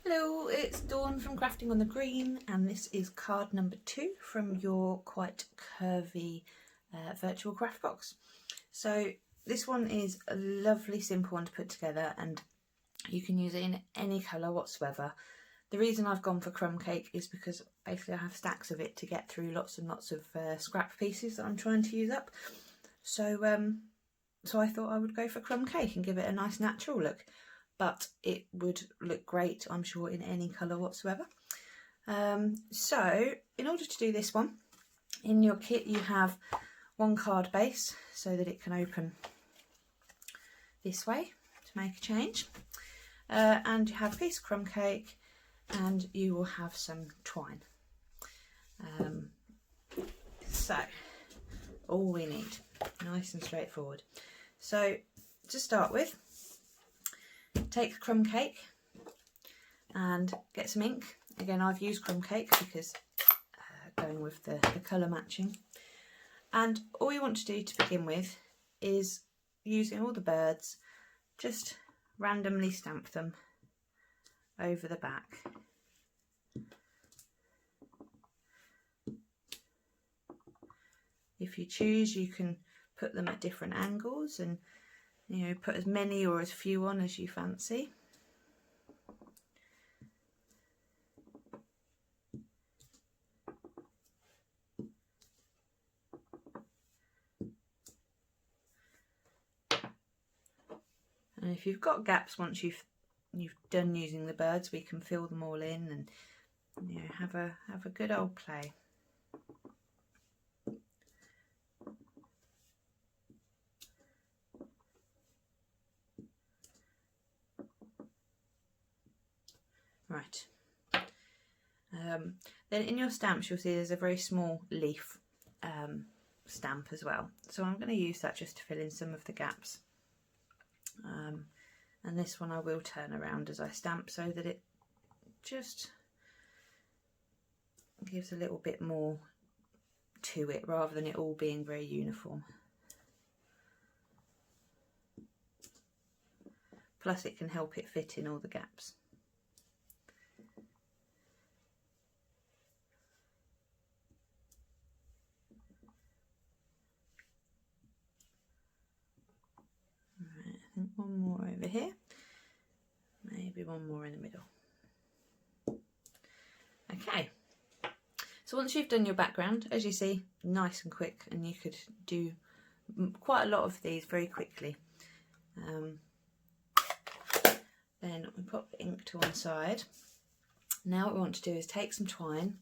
Hello, it's Dawn from Crafting on the Green, and this is card number 2 from your quite curvy virtual craft box. So this one is a lovely simple one to put together, and you can use it in any colour whatsoever. The reason I've gone for crumb cake is because basically I have stacks of it to get through lots and lots of scrap pieces that I'm trying to use up. So I thought I would go for crumb cake and give it a nice natural look. But it would look great, I'm sure, in any colour whatsoever. So in order to do this one, in your kit you have one card base so that it can open this way to make a change. And you have a piece of crumb cake, and you will have some twine. So all we need, nice and straightforward. So to start with, take the crumb cake and get some ink. Again, I've used crumb cake because going with the colour matching. And all you want to do to begin with is, using all the birds, just randomly stamp them over the back. If you choose, you can put them at different angles and put as many or as few on as you fancy. And if you've got gaps once you've done using the birds, we can fill them all in and have a good old play. Right. Then in your stamps you'll see there's a very small leaf stamp as well. So I'm going to use that just to fill in some of the gaps. And this one I will turn around as I stamp so that it just gives a little bit more to it rather than it all being very uniform. Plus it can help it fit in all the gaps. One more over here, maybe one more in the middle. Okay, so once you've done your background, as you see, nice and quick, and you could do quite a lot of these very quickly. Then we put the ink to one side. Now what we want to do is take some twine.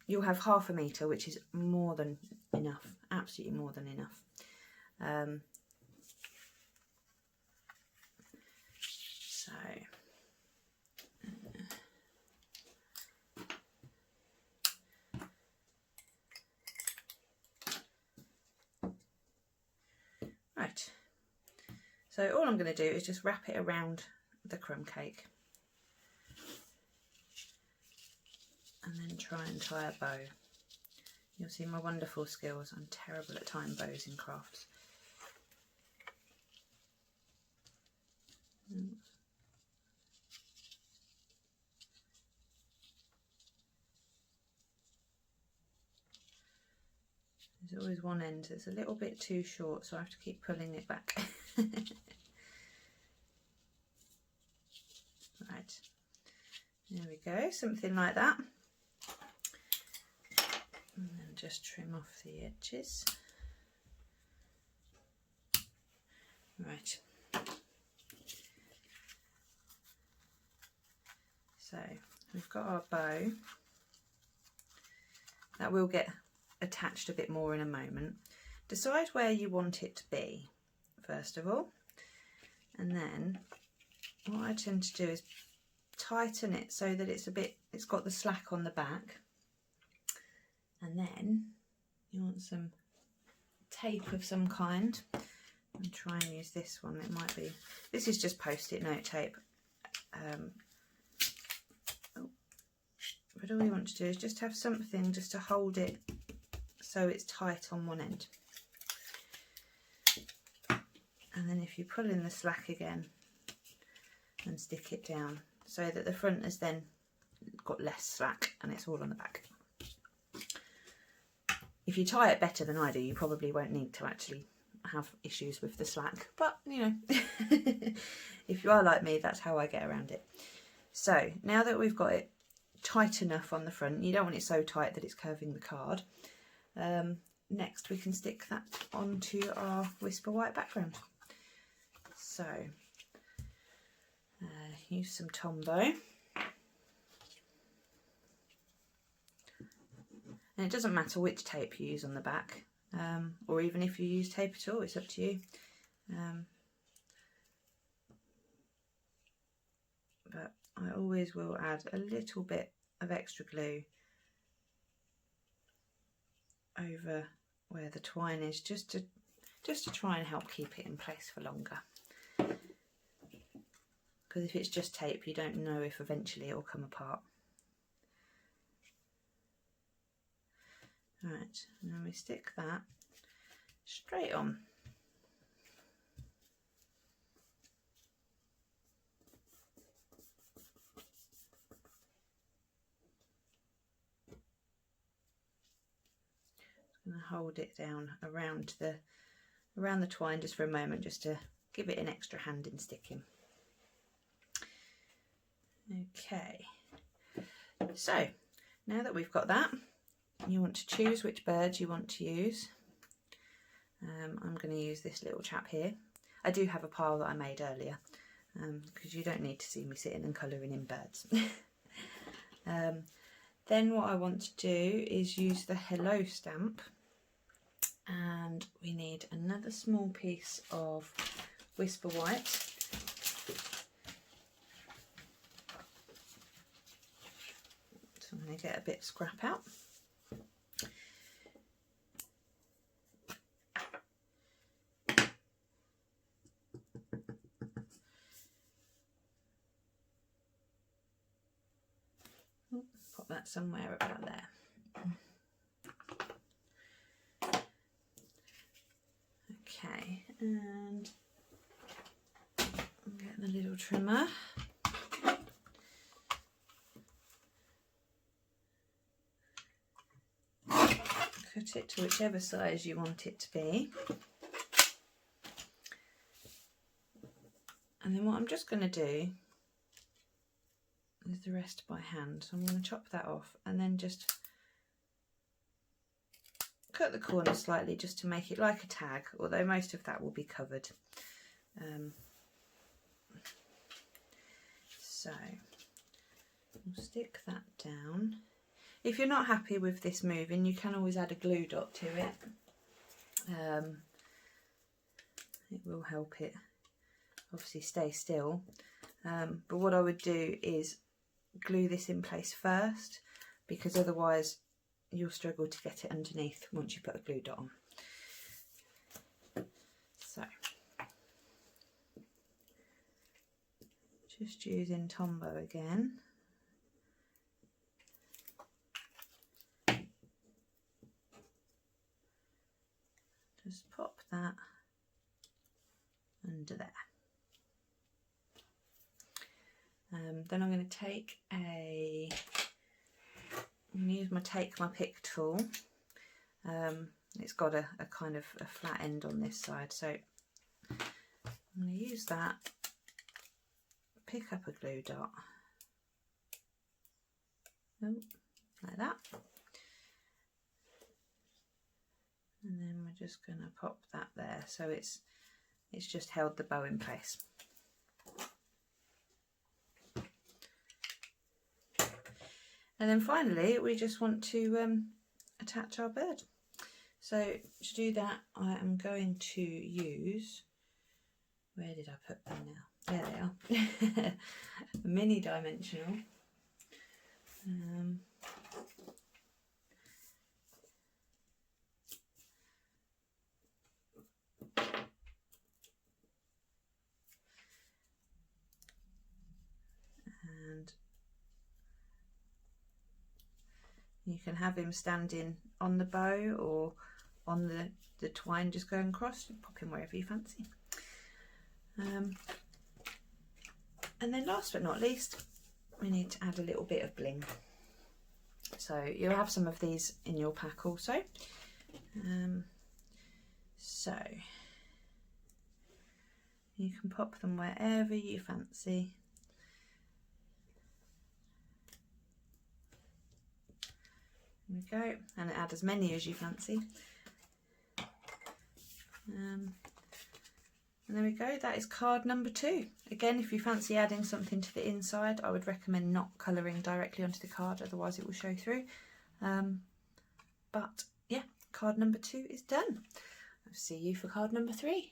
You'll have 1/2 metre, which is more than enough, absolutely more than enough. Right, so all I'm going to do is just wrap it around the crumb cake and then try and tie a bow. You'll see my wonderful skills. I'm terrible at tying bows in crafts. There's always one end that's a little bit too short, so I have to keep pulling it back. Right, there we go, something like that. And then just trim off the edges. Right. So we've got our bow. That will get attached a bit more in a moment. Decide where you want it to be first of all, and then what I tend to do is tighten it so that it's got the slack on the back, and then you want some tape of some kind. And try and use this one. This is just post-it note tape. But all you want to do is just have something just to hold it so it's tight on one end. And then if you pull in the slack again and stick it down so that the front has then got less slack and it's all on the back. If you tie it better than I do, you probably won't need to actually have issues with the slack, but you know, if you are like me, that's how I get around it. So now that we've got it tight enough on the front, you don't want it so tight that it's curving the card. Next we can stick that onto our Whisper White background. So use some Tombow. And it doesn't matter which tape you use on the back, or even if you use tape at all, it's up to you. But I always will add a little bit of extra glue over where the twine is, just to try and help keep it in place for longer. Because if it's just tape, you don't know if eventually it will come apart. Right, and then we stick that straight on. I'm going to hold it down around the twine just for a moment, just to give it an extra hand in sticking. Okay, so now that we've got that, you want to choose which bird you want to use. I'm going to use this little chap here. I do have a pile that I made earlier, because you don't need to see me sitting and colouring in birds. Then what I want to do is use the Hello stamp, and we need another small piece of Whisper White. So I'm going to get a bit of scrap out. Pop that somewhere about there. Okay, and get the little trimmer. Cut it to whichever size you want it to be. And then what I'm just going to do is the rest by hand. So I'm going to chop that off and then just cut the corner slightly just to make it like a tag, although most of that will be covered. So we'll stick that down. If you're not happy with this moving, you can always add a glue dot to it. It will help it obviously stay still. But what I would do is glue this in place first, because otherwise you'll struggle to get it underneath once you put a glue dot on. So just using Tombow again. Just pop that under there. Then I'm going to take I'm going to use my Take My Pick tool. It's got a kind of a flat end on this side, so I'm going to use that, pick up a glue dot, like that, and then we're just going to pop that there, so it's just held the bow in place. And then finally we just want to attach our bird. So to do that, I am going to use, where did I put them now? There they are. Mini dimensional. And you can have him standing on the bow or on the twine just going across. Pop him wherever you fancy. And then last but not least, we need to add a little bit of bling. So you'll have some of these in your pack also. So you can pop them wherever you fancy. There we go, and add as many as you fancy. And there we go, that is card number 2. Again, if you fancy adding something to the inside, I would recommend not colouring directly onto the card, otherwise it will show through. But yeah, card number 2 is done. I'll see you for card number 3.